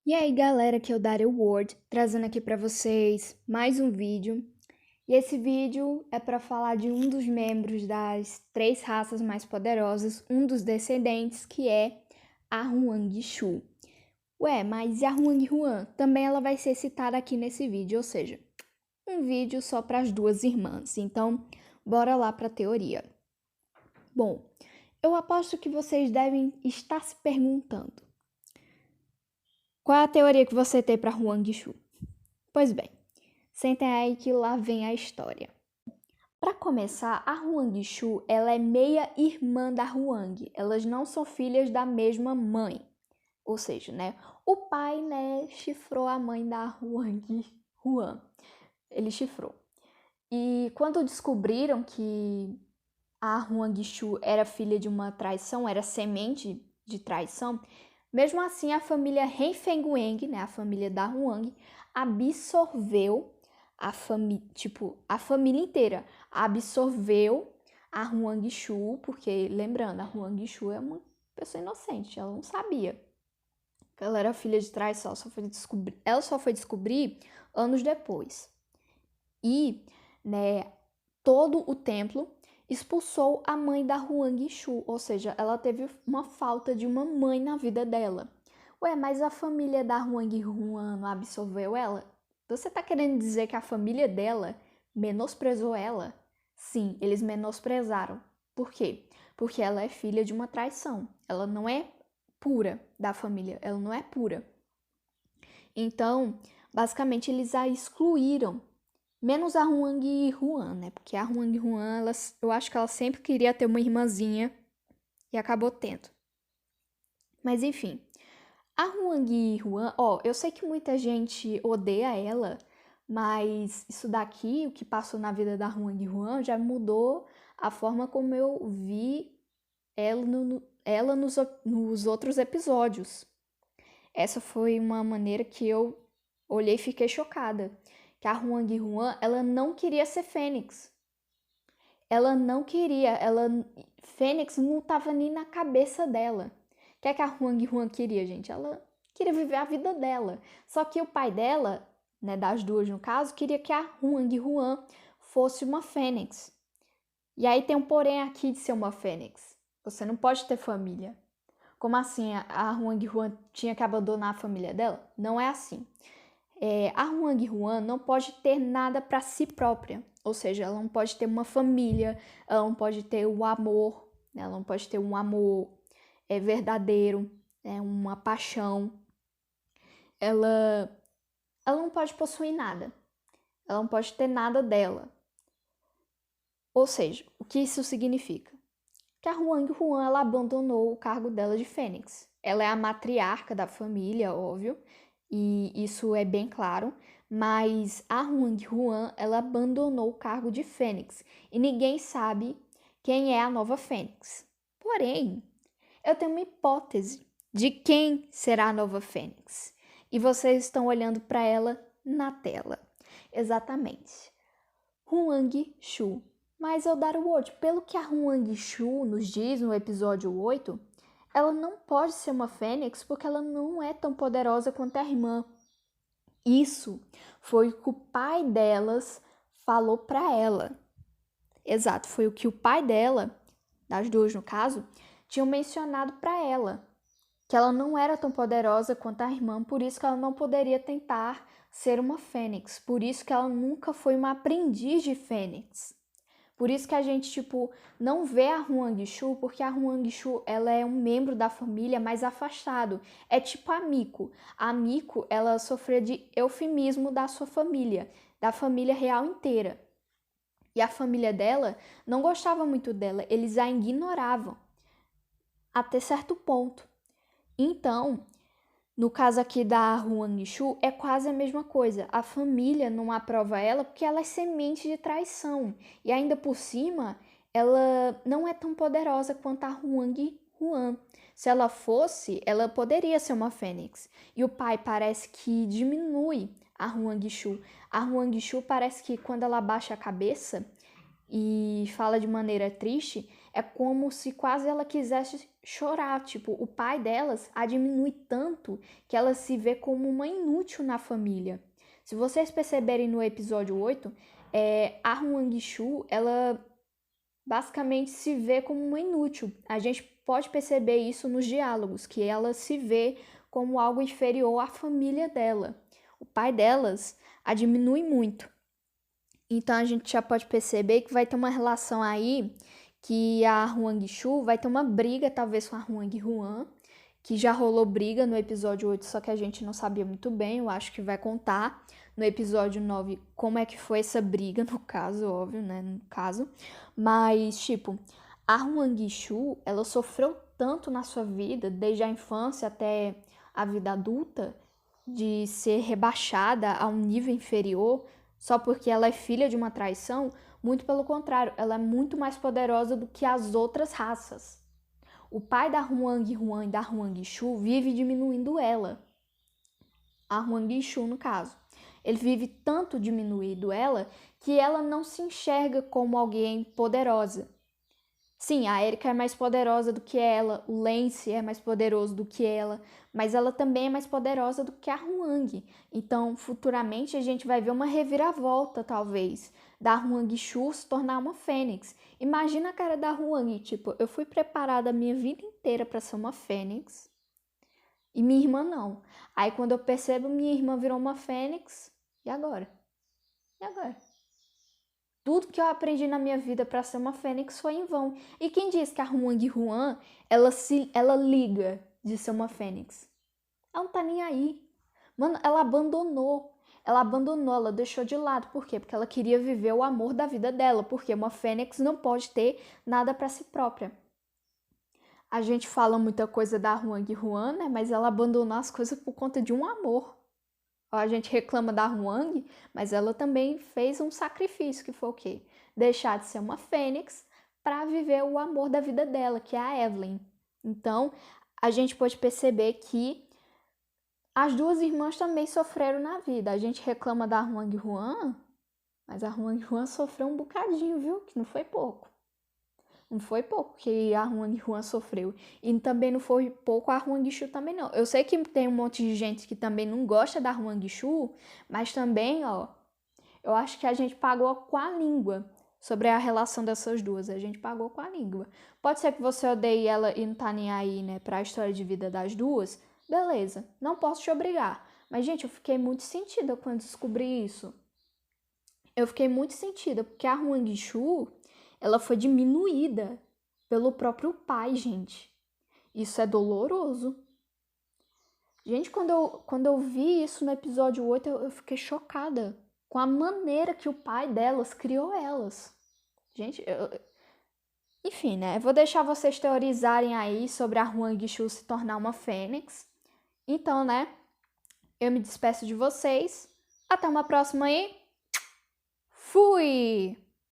E aí, galera, aqui é o Dario Ward, trazendo aqui pra vocês mais um vídeo. E esse vídeo é para falar de um dos membros das três raças mais poderosas, um dos descendentes, que é a Huang-Shu. Ué, mas e a Huang-Huan? Também ela vai ser citada aqui nesse vídeo, ou seja, um vídeo só para as duas irmãs. Então, bora lá para a teoria. Bom, eu aposto que vocês devem estar se perguntando: qual é a teoria que você tem para Huang-Shu? Pois bem, sentem aí que lá vem a história. Para começar, a Huang-Shu, ela é meia-irmã da Huang. Elas não são filhas da mesma mãe. Ou seja, né, o pai, né, chifrou a mãe da Huang-Huan. Ele chifrou. E quando descobriram que a Huang-Shu era filha de uma traição, era semente de traição, mesmo assim a família Renfeng-Weng, né, a família da Huang, absorveu a família inteira absorveu a Huang-Shu, porque, lembrando, a Huang-Shu é uma pessoa inocente, ela não sabia que ela era filha de traição, ela só foi descobrir anos depois. E, né, todo o templo expulsou a mãe da Huang-Shu, ou seja, ela teve uma falta de uma mãe na vida dela. Ué, mas a família da Huang-Huan não absorveu ela? Você tá querendo dizer que a família dela menosprezou ela? Sim, eles menosprezaram. Por quê? Porque ela é filha de uma traição. Ela não é pura da família, ela não é pura. Então, basicamente, eles a excluíram. Menos a Huang-Huan, né? Porque a Huang-Huan, eu acho que ela sempre queria ter uma irmãzinha e acabou tendo. Mas enfim, a Huang-Huan, eu sei que muita gente odeia ela, mas isso daqui, o que passou na vida da Huang-Huan, já mudou a forma como eu vi ela nos outros episódios. Essa foi uma maneira que eu olhei e fiquei chocada. Que a Huang-Huan, ela não queria ser Fênix. Ela não queria, Fênix não estava nem na cabeça dela. O que é que a Huang-Huan queria, gente? Ela queria viver a vida dela. Só que o pai dela, né, das duas no caso, queria que a Huang-Huan fosse uma Fênix. E aí tem um porém aqui de ser uma Fênix. Você não pode ter família. Como assim? A Huang-Huan tinha que abandonar a família dela? Não é assim. A Huang-Huan não pode ter nada para si própria, ou seja, ela não pode ter uma família, ela não pode ter o amor, né? Ela não pode ter um amor verdadeiro, né? Uma paixão. Ela não pode possuir nada, ela não pode ter nada dela. Ou seja, o que isso significa? Que a Huang-Huan ela abandonou o cargo dela de Fênix. Ela é a matriarca da família, óbvio, e isso é bem claro, mas a Huang-Huan ela abandonou o cargo de Fênix e ninguém sabe quem é a nova Fênix. Porém, eu tenho uma hipótese de quem será a nova Fênix e vocês estão olhando para ela na tela. Exatamente, Huang-Shu. Mas Eldar Ward, pelo que a Huang-Shu nos diz no episódio 8, ela não pode ser uma fênix porque ela não é tão poderosa quanto a irmã. Isso foi o que o pai delas falou para ela. Exato, foi o que o pai dela, das duas no caso, tinham mencionado para ela. Que ela não era tão poderosa quanto a irmã, por isso que ela não poderia tentar ser uma fênix. Por isso que ela nunca foi uma aprendiz de fênix. Por isso que a gente, não vê a Huang-Shu, porque a Huang-Shu, ela é um membro da família mais afastado. É tipo a Miko. A Miko, ela sofreu de eufemismo da sua família, da família real inteira. E a família dela não gostava muito dela, eles a ignoravam até certo ponto. Então, no caso aqui da Huang-Shu, é quase a mesma coisa. A família não aprova ela porque ela é semente de traição. E ainda por cima, ela não é tão poderosa quanto a Huang-Huan. Se ela fosse, ela poderia ser uma fênix. E o pai parece que diminui a Huang-Shu. A Huang-Shu parece que quando ela baixa a cabeça e fala de maneira triste, é como se quase ela quisesse chorar. Tipo, o pai delas a diminui tanto que ela se vê como uma inútil na família. Se vocês perceberem no episódio 8, a Hwang-soo, ela basicamente se vê como uma inútil. A gente pode perceber isso nos diálogos, que ela se vê como algo inferior à família dela. O pai delas a diminui muito. Então a gente já pode perceber que vai ter uma relação aí que a Hwang-soo vai ter uma briga talvez com a Hwang-hwan, que já rolou briga no episódio 8, só que a gente não sabia muito bem, eu acho que vai contar no episódio 9 como é que foi essa briga, no caso, óbvio, né, no caso. Mas, tipo, a Hwang-soo, ela sofreu tanto na sua vida, desde a infância até a vida adulta, de ser rebaixada a um nível inferior, só porque ela é filha de uma traição. Muito pelo contrário, ela é muito mais poderosa do que as outras raças. O pai da Hwang-hwan e da Hwang-soo vive diminuindo ela. A Hwang-soo, no caso. Ele vive tanto diminuindo ela que ela não se enxerga como alguém poderosa. Sim, a Erika é mais poderosa do que ela, o Lance é mais poderoso do que ela, mas ela também é mais poderosa do que a Hwang. Então, futuramente, a gente vai ver uma reviravolta, talvez, da Hwang-soo se tornar uma fênix. Imagina a cara da Hwang, tipo, eu fui preparada a minha vida inteira para ser uma fênix e minha irmã não. Aí, quando eu percebo, minha irmã virou uma fênix, e agora? E agora? Tudo que eu aprendi na minha vida para ser uma fênix foi em vão. E quem diz que a Hwang-hwan, ela liga de ser uma fênix? Ela não tá nem aí. Mano, ela abandonou. Ela deixou de lado. Por quê? Porque ela queria viver o amor da vida dela. Porque uma fênix não pode ter nada para si própria. A gente fala muita coisa da Hwang-hwan, né? Mas ela abandonou as coisas por conta de um amor. A gente reclama da Hwang, mas ela também fez um sacrifício, que foi o quê? Deixar de ser uma fênix para viver o amor da vida dela, que é a Evelyn. Então, a gente pode perceber que as duas irmãs também sofreram na vida. A gente reclama da Hwang-hwan, mas a Hwang-hwan sofreu um bocadinho, viu? Que não foi pouco. Não foi pouco que a Hwang-hwan sofreu. E também não foi pouco a Hwang-soo também não. Eu sei que tem um monte de gente que também não gosta da Hwang-soo, mas também, ó, eu acho que a gente pagou com a língua sobre a relação dessas duas. A gente pagou com a língua. Pode ser que você odeie ela e não tá nem aí, né, pra história de vida das duas. Beleza, não posso te obrigar. Mas, gente, eu fiquei muito sentida quando descobri isso. Eu fiquei muito sentida, porque a Hwang-soo, ela foi diminuída pelo próprio pai, gente. Isso é doloroso. Gente, quando eu vi isso no episódio 8, eu fiquei chocada com a maneira que o pai delas criou elas. Gente, enfim, né? Eu vou deixar vocês teorizarem aí sobre a Hwang-soo se tornar uma fênix. Então, né? Eu me despeço de vocês. Até uma próxima aí. Fui!